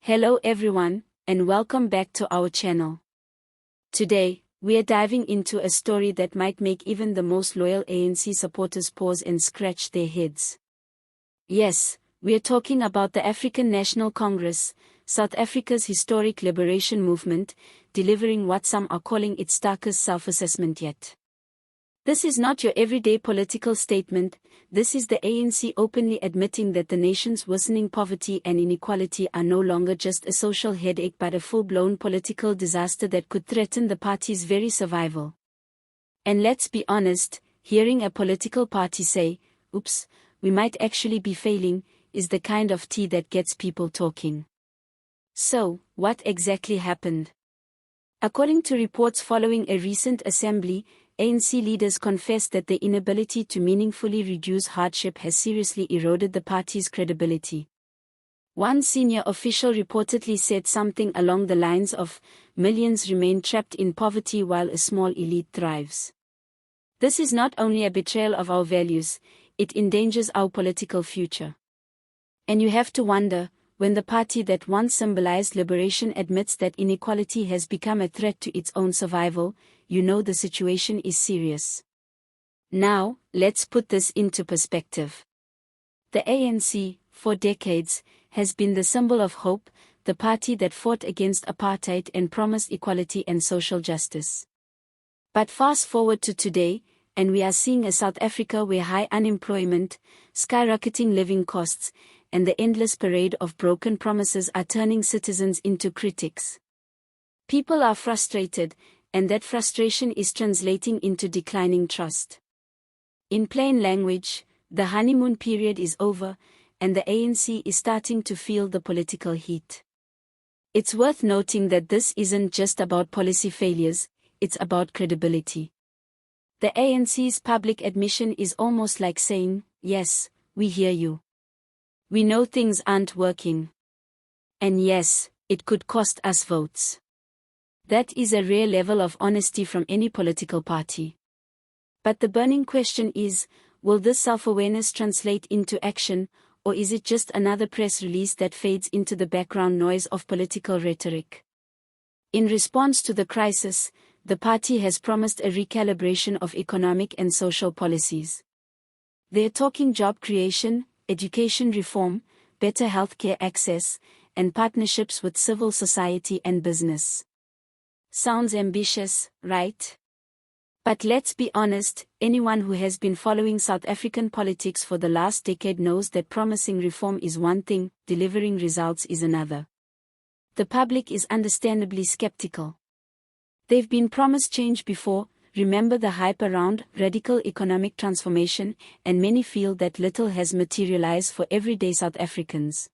Hello everyone, and welcome back to our channel. Today, we are diving into a story that might make even the most loyal ANC supporters pause and scratch their heads. Yes, we are talking about the African National Congress, South Africa's historic liberation movement, delivering what some are calling its starkest self-assessment yet. This is not your everyday political statement. This is the ANC openly admitting that the nation's worsening poverty and inequality are no longer just a social headache but a full-blown political disaster that could threaten the party's very survival. And let's be honest, hearing a political party say, "Oops, we might actually be failing," is the kind of tea that gets people talking. So, what exactly happened? According to reports following a recent assembly, ANC leaders confessed that the inability to meaningfully reduce hardship has seriously eroded the party's credibility. One senior official reportedly said something along the lines of, "Millions remain trapped in poverty while a small elite thrives. This is not only a betrayal of our values, it endangers our political future." And you have to wonder, when the party that once symbolized liberation admits that inequality has become a threat to its own survival, you know the situation is serious. Now, let's put this into perspective. The ANC, for decades, has been the symbol of hope, the party that fought against apartheid and promised equality and social justice. But fast forward to today, and we are seeing a South Africa where high unemployment, skyrocketing living costs, and the endless parade of broken promises are turning citizens into critics. People are frustrated, and that frustration is translating into declining trust. In plain language, the honeymoon period is over, and the ANC is starting to feel the political heat. It's worth noting that this isn't just about policy failures, it's about credibility. The ANC's public admission is almost like saying, "Yes, we hear you. We know things aren't working. And yes, it could cost us votes." That is a rare level of honesty from any political party. But the burning question is, will this self-awareness translate into action, or is it just another press release that fades into the background noise of political rhetoric? In response to the crisis, the party has promised a recalibration of economic and social policies. They're talking job creation, education reform, better healthcare access, and partnerships with civil society and business. Sounds ambitious, right? But let's be honest, anyone who has been following South African politics for the last decade knows that promising reform is one thing, delivering results is another. The public is understandably skeptical. They've been promised change before. Remember the hype around radical economic transformation, and many feel that little has materialized for everyday South Africans.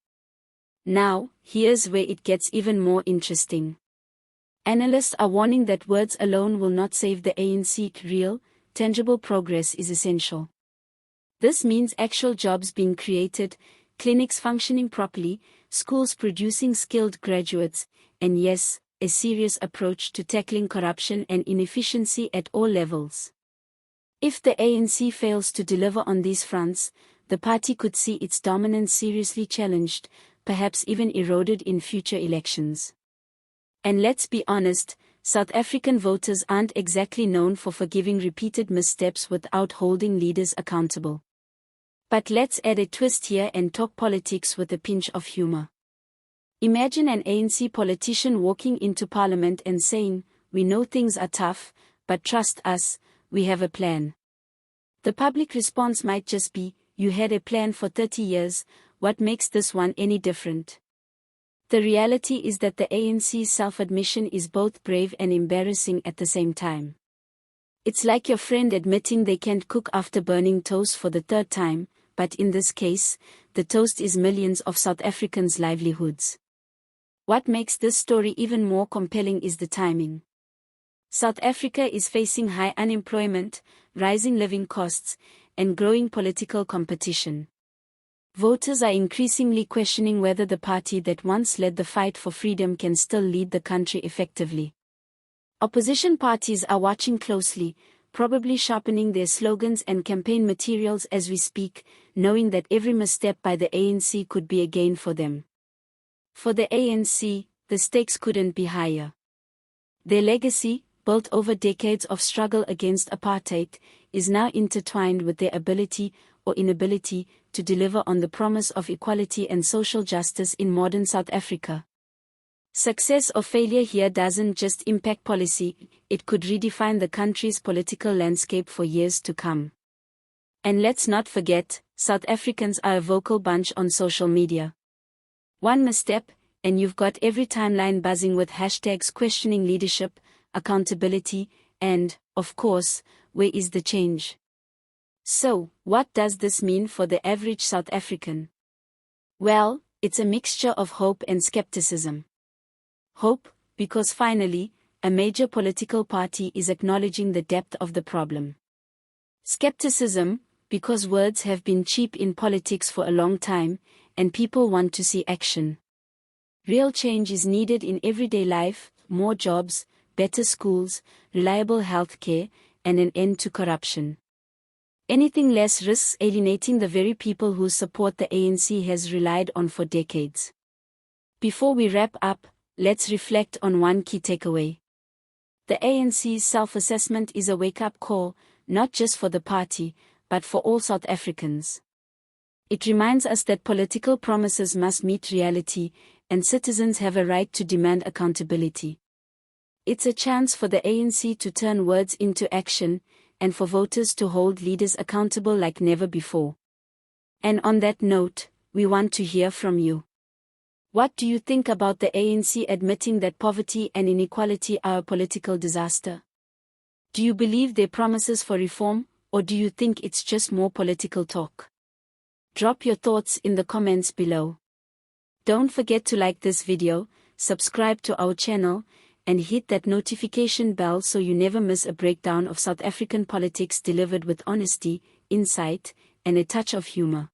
Now, here's where it gets even more interesting. Analysts are warning that words alone will not save the ANC. Real, tangible progress is essential. This means actual jobs being created, clinics functioning properly, schools producing skilled graduates, and yes, a serious approach to tackling corruption and inefficiency at all levels. If the ANC fails to deliver on these fronts, the party could see its dominance seriously challenged, perhaps even eroded in future elections. And let's be honest, South African voters aren't exactly known for forgiving repeated missteps without holding leaders accountable. But let's add a twist here and talk politics with a pinch of humor. Imagine an ANC politician walking into Parliament and saying, "We know things are tough, but trust us, we have a plan." The public response might just be, "You had a plan for 30 years, what makes this one any different?" The reality is that the ANC's self-admission is both brave and embarrassing at the same time. It's like your friend admitting they can't cook after burning toast for the third time, but in this case, the toast is millions of South Africans' livelihoods. What makes this story even more compelling is the timing. South Africa is facing high unemployment, rising living costs, and growing political competition. Voters are increasingly questioning whether the party that once led the fight for freedom can still lead the country effectively. Opposition parties are watching closely, probably sharpening their slogans and campaign materials as we speak, knowing that every misstep by the ANC could be a gain for them. For the ANC, the stakes couldn't be higher. Their legacy, built over decades of struggle against apartheid, is now intertwined with their ability or inability to deliver on the promise of equality and social justice in modern South Africa. Success or failure here doesn't just impact policy, it could redefine the country's political landscape for years to come. And let's not forget, South Africans are a vocal bunch on social media. One misstep, and you've got every timeline buzzing with hashtags questioning leadership, accountability, and, of course, where is the change? So, what does this mean for the average South African? Well, it's a mixture of hope and skepticism. Hope, because finally, a major political party is acknowledging the depth of the problem. Skepticism, because words have been cheap in politics for a long time, and people want to see action. Real change is needed in everyday life: more jobs, better schools, reliable health care, and an end to corruption. Anything less risks alienating the very people whose support the ANC has relied on for decades. Before we wrap up, let's reflect on one key takeaway. The ANC's self-assessment is a wake-up call, not just for the party, but for all South Africans. It reminds us that political promises must meet reality, and citizens have a right to demand accountability. It's a chance for the ANC to turn words into action, and for voters to hold leaders accountable like never before. And on that note, we want to hear from you. What do you think about the ANC admitting that poverty and inequality are a political disaster? Do you believe their promises for reform, or do you think it's just more political talk? Drop your thoughts in the comments below. Don't forget to like this video, subscribe to our channel, and hit that notification bell so you never miss a breakdown of South African politics delivered with honesty, insight, and a touch of humor.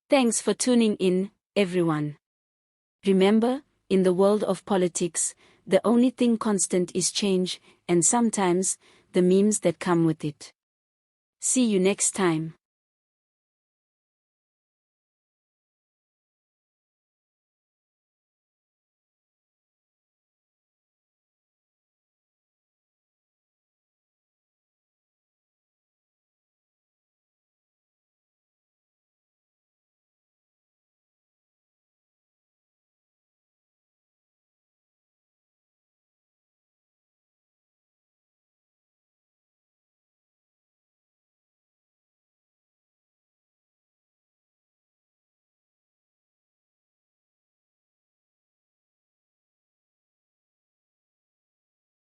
Thanks for tuning in, everyone. Remember, in the world of politics, the only thing constant is change, and sometimes, the memes that come with it. See you next time.